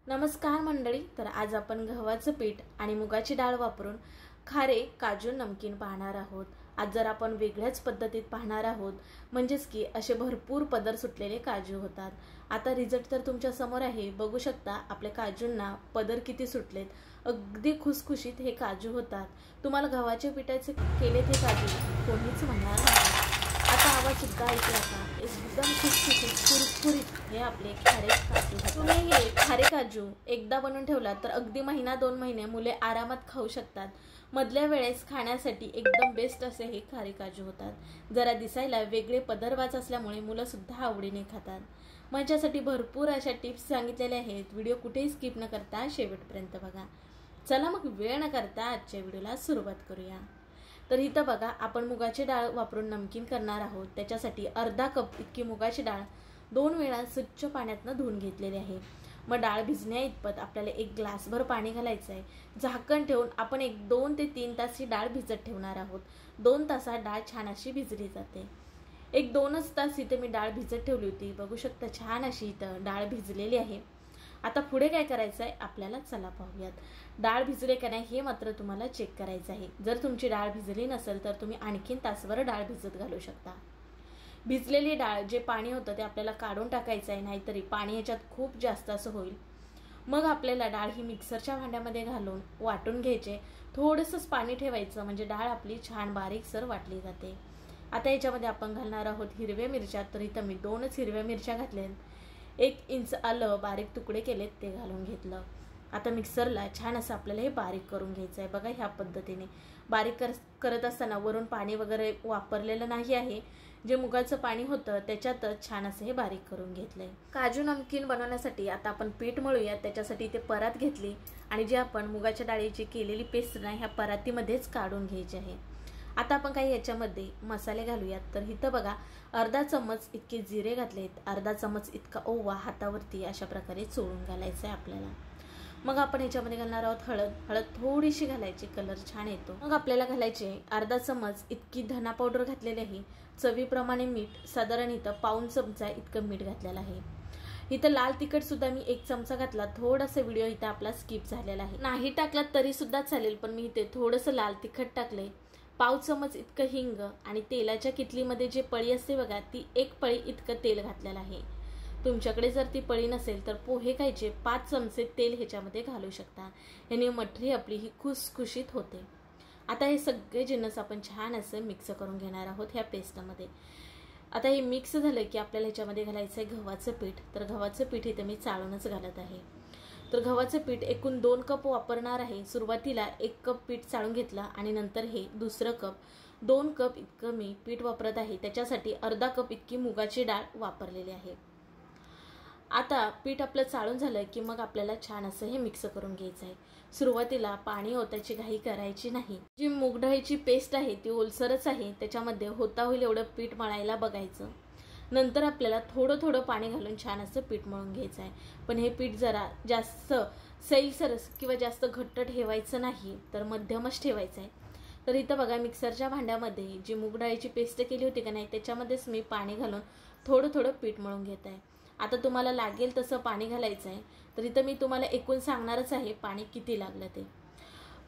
नमस्कार मंडळी, तर आज आपण गव्हाचं पीठ आणि मुगाची डाळ वापरून खारे काजू नमकीन पाहणार आहोत। आज जर आपण वेगळ्याच पद्धतीत पाहणार आहोत, म्हणजेच की असे भरपूर पदर सुटलेले काजू होतात। आता रिझल्ट तर तुमच्या समोर आहे, बघू शकता आपल्या काजूंना पदर किती सुटलेत। अगदी खुसखुशीत हे काजू होतात। तुम्हाला गव्हाच्या पिठाचे केले ते काजू कोणीच म्हणणार नाही। आता आवाज सुद्धा ऐकला का, एकदम खुसखुशीत कुरकुरीत हे आपले खारे काजू होतात। तुम्ही हे खारे काजू एकदा बनवून ठेवला तर अगदी महिना 2 महिने मुले आरामात खाऊ शकतात। मधल्या वेळेस खाण्यासाठी एकदम बेस्ट असे हे खारे काजू होतात। जरा दिसायला वेगळे पदरवाज असल्यामुळे मुलं सुद्धा आवडीने खातात। माझ्यासाठी भरपूर अशा टिप्स सांगितलेल्या आहेत। व्हिडिओ कुठेही स्किप न करता शेवटपर्यंत बघा। चला मग वेळ न करता आजच्या व्हिडिओला सुरुवात करूया। तर इथं बघा, आपण मुगाची डाळ वापरून नमकीन करणार आहोत। त्याच्यासाठी अर्धा कप इतकी मुगाची डाळ 2 वेळा स्वच्छ पाण्यातनं धुवून घेतलेली आहे। मग डाळ भिजण्या इतपत आपल्याला 1 ग्लासभर पाणी घालायचं आहे। झाकण ठेवून आपण 2 ते 3 तास ही डाळ भिजत ठेवणार आहोत। 2 तासात डाळ छान अशी भिजली जाते। 1-2च तास इथे मी डाळ भिजत ठेवली होती। बघू शकता छान अशी इथं डाळ भिजलेली आहे। आता पुढे काय करायचं आहे आपल्याला, चला पाहूयात। डाळ भिजले का नाही हे मात्र तुम्हाला चेक करायचं आहे। जर तुमची डाळ भिजली नसेल तर तुम्ही आणखीन तासभर डाळ भिजत घालू शकता। भिजलेली डाळ जे पाणी होतं ते आपल्याला काढून टाकायचं आहे, नाहीतरी पाणी याच्यात खूप जास्त असं होईल। मग आपल्याला डाळ ही मिक्सरच्या भांड्यामध्ये घालून वाटून घ्यायचे। थोडंसंच पाणी ठेवायचं, म्हणजे डाळ आपली छान बारीकसर वाटली जाते। आता याच्यामध्ये आपण घालणार आहोत हिरव्या मिरच्या। तर इथं मी 2च हिरव्या मिरच्या घातल्या। 1 इंच आलं बारीक तुकडे केलेत ते घालून घेतलं। आता मिक्सरला छान असं आपल्याला हे बारीक करून घ्यायचं आहे। बघा ह्या पद्धतीने बारीक करत असताना वरून पाणी वगैरे वापरलेलं नाही आहे। जे मुगाचं पाणी होतं त्याच्यातच छान असं हे बारीक करून घेतलंय। काजू नमकीन बनवण्यासाठी आता आपण पीठ मळूया। त्याच्यासाठी इथे परात घेतली आणि जे आपण मुगाच्या डाळीची केलेली पेस्ट ना ह्या परातीमध्येच काढून घ्यायची आहे। आता आपण काही याच्यामध्ये मसाले घालूयात। तर इथं बघा, अर्धा चम्मच इतके जिरे घातलेत, अर्धा चम्मच इतका ओवा हातावरती अशा प्रकारे चोळून घालायचं आहे आपल्याला। मग आपण याच्यामध्ये घालणार आहोत हळद थोडीशी घालायची, कलर छान येतो। मग आपल्याला घालायचे अर्धा चम्मच इतकी धना पावडर घातलेली आहे। चवीप्रमाणे मीठ, साधारण इथं पाऊण चमचा इतकं मीठ घातलेलं आहे। इथं लाल तिखट सुद्धा मी 1 चमचा घातला। थोडासा व्हिडिओ इथं आपला स्किप झालेला आहे, नाही टाकला तरी सुद्धा चालेल, पण मी इथे थोडंसं लाल तिखट टाकले। पाव चमच इतकं हिंग आणि तेलाच्या किटलीमध्ये जे पळी असते बघा, ती 1 पळी इतकं तेल घातलेलं आहे। तुमच्याकडे जर ती पळी नसेल तर पोहे खायचे 5 चमचे तेल ह्याच्यामध्ये घालू शकता। याने मठरी आपली ही खुसखुशीत होते। आता हे सगळे जिन्नस आपण छान असं मिक्स करून घेणार आहोत ह्या पेस्टमध्ये। आता हे मिक्स झालं की आपल्याला ह्याच्यामध्ये घालायचं आहे गव्हाचं पीठ। तर गव्हाचं पीठ इथं मी चाळूनच घालत आहे। तर गव्हाचं पीठ एकूण 2 कप वापरणार आहे। सुरुवातीला 1 कप पीठ चाळून घेतलं आणि नंतर हे दुसरं कप 2 कप इतकं मी पीठ वापरत आहे। त्याच्यासाठी अर्धा कप इतकी मुगाची डाळ वापरलेली आहे। आता पीठ आपलं चाळून झालं की मग आपल्याला छान असं हे मिक्स करून घ्यायचं आहे। सुरुवातीला पाणी ओतायची घाई करायची नाही। जी मूग डाळीची पेस्ट आहे ती ओलसरच आहे, त्याच्यामध्ये होता होईल एवढं पीठ मळायला बघायचं। नंतर आपल्याला थोडं थोडं पाणी घालून छान असं पीठ मळून घ्यायचं आहे। पण हे पीठ जरा जास्त सैलसरस किंवा जास्त घट्ट ठेवायचं नाही, तर मध्यमच ठेवायचं आहे। तर इथं बघा, मिक्सरच्या भांड्यामध्ये जी मूग डाळीची पेस्ट केली होती का नाही त्याच्यामध्येच मी पाणी घालून थोडं थोडं पीठ मळून घेत आहे। आता तुम्हाला लागेल तसं पाणी घालायचं आहे। तर इथं मी तुम्हाला एकूण सांगणारच आहे पाणी किती लागलं ते,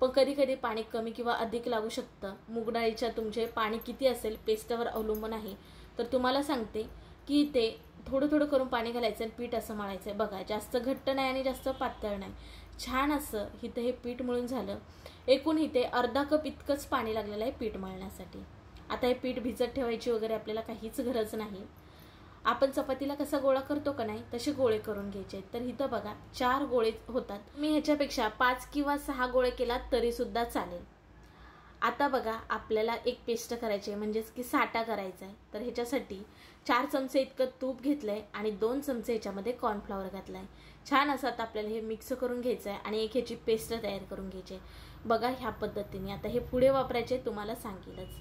पण कधी कधी पाणी कमी किंवा अधिक लागू शकतं। मूग डाळीच्या तुमचे पाणी किती असेल पेस्टवर अवलंबून आहे। तर तुम्हाला सांगते की ते थोडं थोडं करून पाणी घालायचं आणि पीठ असं मळायचं आहे। बघा, जास्त घट्ट नाही आणि जास्त पातळ नाही, छान असं इथं हे पीठ मळून झालं। एकूण इथे अर्धा कप इतकंच पाणी लागलेलं आहे पीठ मळण्यासाठी। आता हे पीठ भिजत ठेवायची वगैरे आपल्याला काहीच गरज नाही। आपण चपातीला कसा गोळा करतो का नाही तसे गोळे करून घ्यायचे। तर इथं बघा 4 गोळे होतात। मी ह्याच्यापेक्षा 5 किंवा 6 गोळे केलात तरी सुद्धा चालेल। आता बघा, आपल्याला एक पेस्ट करायची आहे, म्हणजेच की साठा करायचा आहे। तर ह्याच्यासाठी 4 चमचे इतकं तूप घेतलंय आणि 2 चमचे ह्याच्यामध्ये कॉर्नफ्लॉवर घातलाय। छान असं आता आपल्याला हे मिक्स करून घ्यायचं आहे आणि एक ह्याची पेस्ट तयार करून घ्यायची आहे। बघा ह्या पद्धतीने आता हे पुढे वापरायचे तुम्हाला सांगेलच।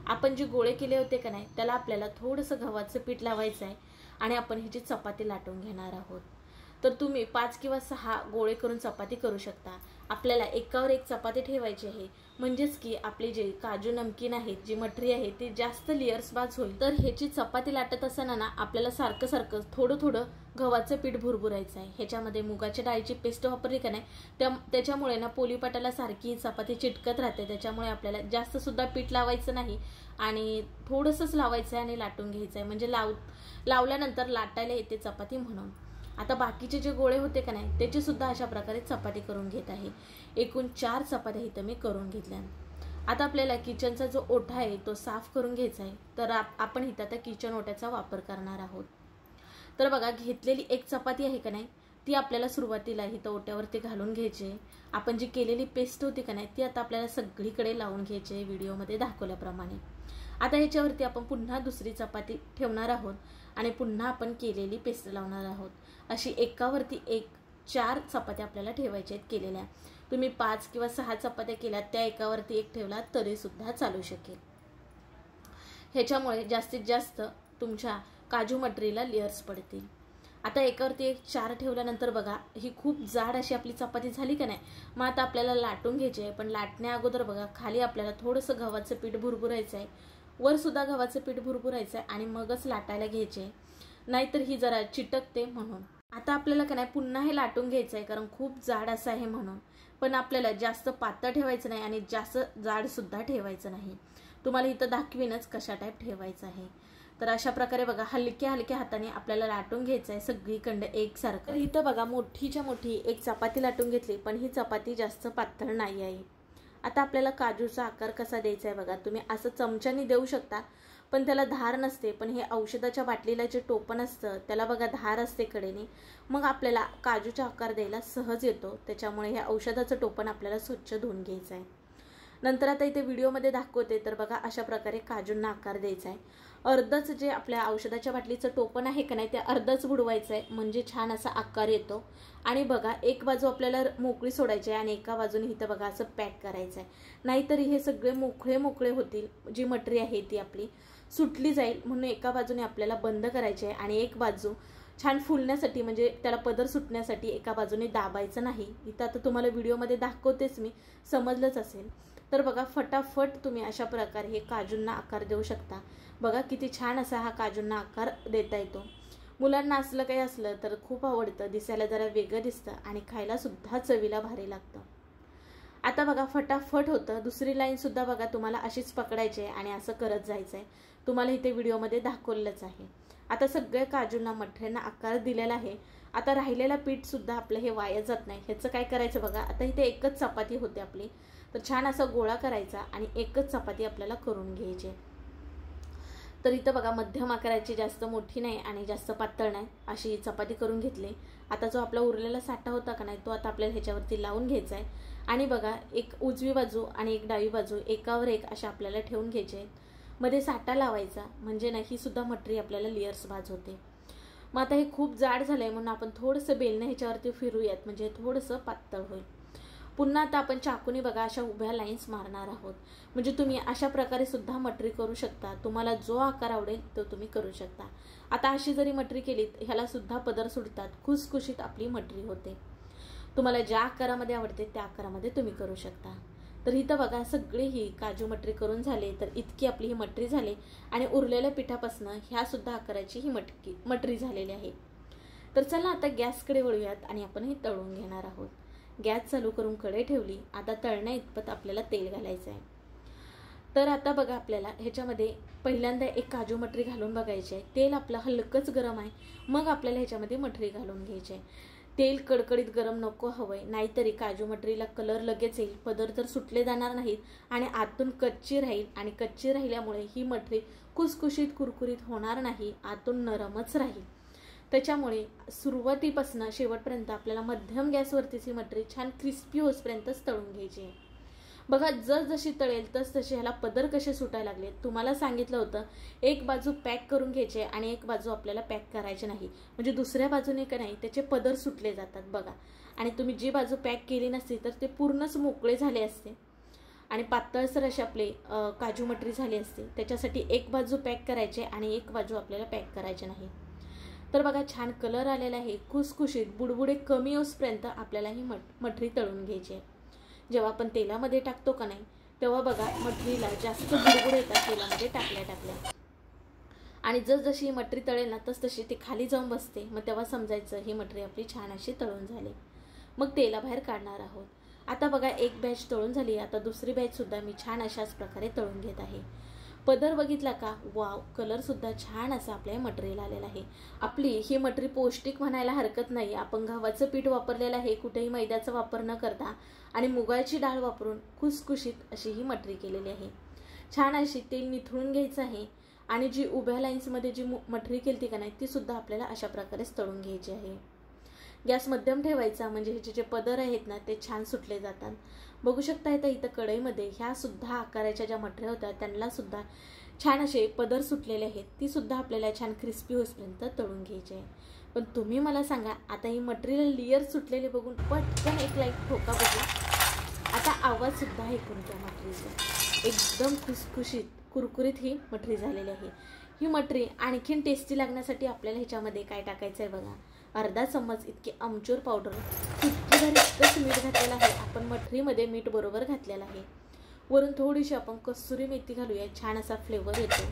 आपण जे गोळे केले होते का नाही त्याला आपल्याला थोडंसं गव्हाचं पीठ लावायचं आहे आणि आपण ह्याची चपाती लाटून घेणार आहोत। तर तुम्ही 5 किंवा 6 गोळे करून चपाती करू शकता। आपल्याला एकावर एक चपाती ठेवायची आहे, म्हणजेच की आपली जे काजू नमकीन आहेत, जी मटरी आहे ती जास्त लेयर्स बाज होईल। तर ह्याची चपाती लाटत असताना ना आपल्याला सारखं सारखं थोडं थोडं गव्हाचं पीठ भुरभुरायचं आहे। ह्याच्यामध्ये मुगाच्या डाळीची पेस्ट वापरली का नाही त्याच्यामुळे ना पोलीपाटाला सारखी चपाती चिटकत राहते। त्याच्यामुळे आपल्याला जास्त सुद्धा पीठ लावायचं नाही आणि थोडंसंच लावायचं आहे आणि लाटून घ्यायचं आहे, म्हणजे लावल्यानंतर लाटायला येते चपाती म्हणून। आता बाकीचे जे गोळे होते का नाही त्याची सुद्धा अशा प्रकारे चपाती करून घेत आहे। एकूण 4 चपात्या इथं मी करून घेतल्या। आता आपल्याला किचनचा जो ओठा आहे तो साफ करून घ्यायचा आहे। तर आपण इथं आता किचन ओट्याचा वापर करणार आहोत। तर बघा, घेतलेली एक चपाती आहे का नाही ती आपल्याला सुरुवातीला इथं ओट्यावरती घालून घ्यायची। आपण जी केलेली पेस्ट होती का नाही ती आता आपल्याला सगळीकडे लावून घ्यायची व्हिडिओमध्ये दाखवल्याप्रमाणे। आता ह्याच्यावरती आपण पुन्हा दुसरी चपाती ठेवणार आहोत आणि पुन्हा आपण केलेली पेस्ट लावणार आहोत। अशी एकावरती एक 4 चपात्या आपल्याला ठेवायच्या आहेत केलेल्या। तुम्ही 5 किंवा 6 चपात्या केल्या त्या एकावरती एक ठेवला तरी सुद्धा चालू शकेल। ह्याच्यामुळे जास्तीत जास्त तुमच्या काजू मटरीला लेयर्स पडतील। आता एकावरती एक 4 ठेवल्यानंतर बघा ही खूप जाड अशी आपली चपाती झाली का नाही। मग आता आपल्याला लाटून घ्यायची आहे, पण लाटण्या अगोदर बघा खाली आपल्याला थोडंसं गव्हाचं पीठ भुरभुरायचं आहे, वर सुद्धा गव्हाचं पीठ भुरभुरायचं आहे आणि मगच लाटायला घ्यायचे, नाहीतर ही जरा चिटकते म्हणून। आता आपल्याला का नाही पुन्हा हे लाटून घ्यायचं आहे, कारण खूप जाड असं आहे म्हणून। पण आपल्याला जास्त पातळ ठेवायचं नाही आणि जास्त जाड सुद्धा ठेवायचं नाही। तुम्हाला इथं दाखवीनच कशा टाईप ठेवायचं आहे। तर अशा प्रकारे बघा हलक्या हलक्या हाताने आपल्याला लाटून घ्यायचं आहे सगळीकडे एकसारखं। तर इथं बघा मोठीच्या मोठी एक चपाती लाटून घेतली, पण ही चपाती जास्त पातळ नाही आहे। आता आपल्याला काजूचा आकार कसा द्यायचा आहे बघा, तुम्ही असं चमच्याने देऊ शकता, पण त्याला धार नसते। पण हे औषधाच्या बाटलीला जे टोपण असतं त्याला बघा धार असते कडेने, मग आपल्याला काजूचा आकार द्यायला सहज येतो। त्याच्यामुळे हे औषधाचं टोपण आपल्याला स्वच्छ धुवून घ्यायचं आहे। नंतर आता इथे व्हिडिओमध्ये दाखवते तर बघा अशा प्रकारे काजूंना आकार द्यायचा आहे। अर्धच जे आपल्या औषधाच्या बाटलीचं टोपण आहे का नाही ते अर्धच बुडवायचं आहे, म्हणजे छान असा आकार येतो। आणि बघा एक बाजू आपल्याला मोकळी सोडायची आहे आणि एका बाजूने इथं बघा असं पॅक करायचं आहे, नाहीतरी हे सगळे मोकळे मोकळे होतील। जी मटरी आहे ती आपली सुटली जाईल, म्हणून एका बाजूने आपल्याला बंद करायचे आहे आणि एक बाजू छान फुलण्यासाठी म्हणजे त्याला पदर सुटण्यासाठी एका बाजूने दाबायचं नाही। इथं आता तुम्हाला व्हिडिओमध्ये दाखवतेच मी, समजलंच असेल। तर बघा फटाफट तुम्ही अशा प्रकारे हे काजूंना आकार देऊ शकता। बघा किती छान असा हा काजूंना आकार देता येतो। मुलांना असलं काही असलं तर खूप आवडतं, दिसायला जरा वेगळं दिसतं आणि खायला सुद्धा चवीला भारी लागतं। आता बघा फटाफट होतं। दुसरी लाईन सुद्धा बघा तुम्हाला अशीच पकडायची आहे आणि असं करत जायचं आहे, तुम्हाला इथे व्हिडिओमध्ये दाखवलंच आहे। आता सगळ्या काजूंना मठ्यांना आकार दिलेला आहे। आता राहिलेला पीठ सुद्धा आपलं हे वाया जात नाही। ह्याचं काय करायचं बघा, आता इथे एकच चपाती होते आपली, तर छान असा गोळा करायचा आणि एकच चपाती आपल्याला करून घ्यायची। तर इथं बघा मध्यम आकाराची, जास्त मोठी नाही आणि जास्त पातळ नाही अशी चपाती करून घेतली। आता जो आपला उरलेला साठा होता का नाही तो आता आपल्याला ह्याच्यावरती लावून घ्यायचा आहे आणि बघा एक उजवी बाजू आणि एक डावी बाजू एकावर एक अशा आपल्याला ठेवून घ्यायचे। मध्ये साठा लावायचा, म्हणजे ना ही सुद्धा मटरी आपल्याला लेयर्स बाज होते। मग आता हे खूप जाड झालंय म्हणून आपण थोडंसं बेलने ह्याच्यावरती फिरूयात, म्हणजे थोडंसं पातळ होईल। पुन्हा आता आपण चाकूने बघा अशा उभ्या लाईन्स मारणार आहोत, म्हणजे तुम्ही अशा प्रकारे सुद्धा मटरी करू शकता। तुम्हाला जो आकार आवडेल तो तुम्ही करू शकता। आता अशी जरी मटरी केलीत ह्याला सुद्धा पदर सुटतात, खुसखुशीत आपली मटरी होते। तुम्हाला ज्या आकारामध्ये आवडते त्या आकारामध्ये तुम्ही करू शकता। तर इथं बघा सगळी ही काजू मटरी करून झाले, तर इतकी आपली ही मटरी झाली आणि उरलेल्या पिठापासून ह्या सुद्धा आकाराची ही मटरी झालेली आहे। तर चला आता गॅसकडे वळूयात आणि आपण हे तळून घेणार आहोत। गॅस चालू करून कढई ठेवली। आता तळण्या इतपत आपल्याला तेल घालायचं आहे। तर आता बघा आपल्याला ह्याच्यामध्ये पहिल्यांदा एक काजू मटरी घालून बघायची आहे। तेल आपलं हलकंच गरम आहे, मग आपल्याला ह्याच्यामध्ये मटरी घालून घ्यायची आहे। तेल कडकडीत गरम नको हवंय, नाहीतरी काजू मटरीला कलर लगेच येईल, पदर तर सुटले जाणार नाहीत आणि आतून कच्ची राहील आणि कच्ची राहिल्यामुळे ही मटरी खुसखुशीत कुरकुरीत होणार नाही, आतून नरमच राहील। त्याच्यामुळे सुरुवातीपासून शेवटपर्यंत आपल्याला मध्यम गॅसवरतीच ही मटरी छान क्रिस्पी होईपर्यंतच तळून घ्यायची आहे। बघा जशी तळेल तसे ह्याला पदर कसे सुटायला लागले। तुम्हाला सांगितलं होतं एक बाजू पॅक करून घ्यायचे आणि एक बाजू आपल्याला पॅक करायचे नाही, म्हणजे दुसऱ्या बाजूने का नाही त्याचे पदर सुटले जातात बघा। आणि तुम्ही जी बाजू पॅक केली नसती तर ते पूर्णच मोकळे झाले असते आणि पातळसर असे आपले काजू मटरी झाली असते। त्याच्यासाठी एक बाजू पॅक करायचे आणि एक बाजू आपल्याला पॅक करायचे नाही। तर बघा छान कलर आलेला आहे, खुसखुशीत, बुडबुडे कमी होईपर्यंत आपल्याला ही मठरी तळून घ्यायची आहे. जेव्हा आपण तेलामध्ये टाकतो का नाही तेव्हा बघा मठरीला जास्त बुडबुड येतात तेलामध्ये टाकल्या आणि जशी ही मटरी तळेल ना तशी ती खाली जाऊन बसते. मग तेव्हा समजायचं ही मटरी आपली छान अशी तळून झाली. मग तेलाबाहेर काढणार आहोत. आता बघा एक बॅच तळून झाली. आता दुसरी बॅच सुद्धा मी छान अशाच प्रकारे तळून घेत आहे. पदर बघितला का, वाव, कलर सुद्धा छान असा आपल्या मटरीला आलेला आहे. आपली ही मटरी पौष्टिक म्हणायला हरकत नाही. आपण गव्हाचं पीठ वापरलेलं आहे, कुठेही मैद्याचा वापर न करता, आणि मुगाची डाळ वापरून खुसखुशीत अशी ही मटरी केलेली आहे. छान अशी तेल निथळून घ्यायचं आहे आणि जी उभ्या लाईन्समध्ये जी मटरी केलती का नाही ती सुद्धा आपल्याला अशा प्रकारेच तळून घ्यायची आहे. गॅस मध्यम ठेवायचा म्हणजे ह्याचे जे पदर आहेत ना ते छान सुटले जातात. बघू शकता इथं कढईमध्ये ह्या सुद्धा आकाराच्या ज्या मटऱ्या होत्या त्यांना सुद्धा छान असे पदर सुटलेले आहेत. ती सुद्धा आपल्याला छान क्रिस्पी होईपर्यंत तळून घ्यायची आहे. पण तुम्ही मला सांगा, आता ही मटरीला लेयर सुटलेले बघून पटकन एक लाईक ठोका बघू. आता आवाज सुद्धा ऐकून त्या मटरीचा एकदम खुसखुशीत कुरकुरीत ही मटरी झालेली आहे. ही मटरी आणखीन टेस्टी लागण्यासाठी आपल्याला ह्याच्यामध्ये काय टाकायचं आहे बघा, अर्धा चम्मच इतके आमचूर पावडर, इतकंच मीठ घातलेलं आहे. आपण मटरीमध्ये मीठ बरोबर घातलेलं आहे. वरून थोडीशी आपण कसुरी मेथी घालूया, छान असा फ्लेवर येतो.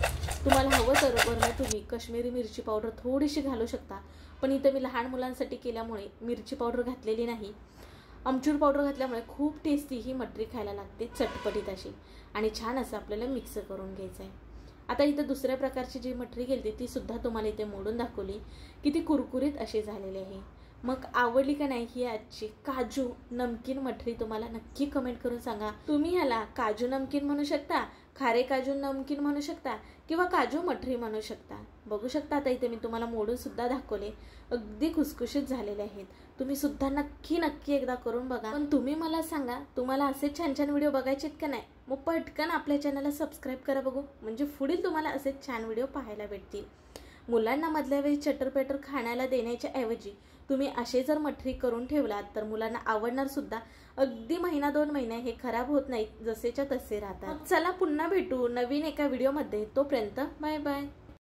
तुम्हाला हवं तर वरून तुम्ही काश्मीरी मिरची पावडर थोडीशी घालू शकता, पण इथं मी लहान मुलांसाठी केल्यामुळे मिरची पावडर घातलेली नाही. आमचूर पावडर घातल्यामुळे खूप टेस्टी ही मटरी खायला लागते, चटपटीत अशी. आणि छान असं आपल्याला मिक्स करून घ्यायचं आहे. आता इथं दुसऱ्या प्रकारची जी मटरी केली ती सुद्धा तुम्हाला इथे मोडून दाखवली की ती कुरकुरीत अशी झालेली आहे. मग आवडली का नाही ही आजची काजू नमकीन मटरी तुम्हाला नक्की कमेंट करून सांगा. तुम्ही ह्याला काजू नमकीन म्हणू शकता, खारे काजू नमकीन म्हणू शकता, किंवा काजू मटरी म्हणू शकता. बघू शकता आता इथे मी तुम्हाला मोडून सुद्धा दाखवले, अगदी खुसखुशीत झालेले आहेत. तुम्ही सुद्धा नक्की एकदा करून बघा. पण तुम्ही मला सांगा, तुम्हाला असे छान छान व्हिडिओ बघायचे आहेत का नाही? मग पटकन आपल्या चॅनलला सबस्क्राईब करा बघू, म्हणजे पुढील तुम्हाला असे छान व्हिडिओ पाहायला भेटतील. मुलांना मधल्या वेळी चटरपेटर खाण्याला देण्याच्या ऐवजी तुम्ही असे जर मटरी करून ठेवलात तर मुलांना आवडणार सुद्धा. अगदी महिना 2 महिने हे खराब होत नाहीत, जसेच्या तसे राहतात. चला पुन्हा भेटू नवीन एका व्हिडिओमध्ये. तोपर्यंत बाय बाय.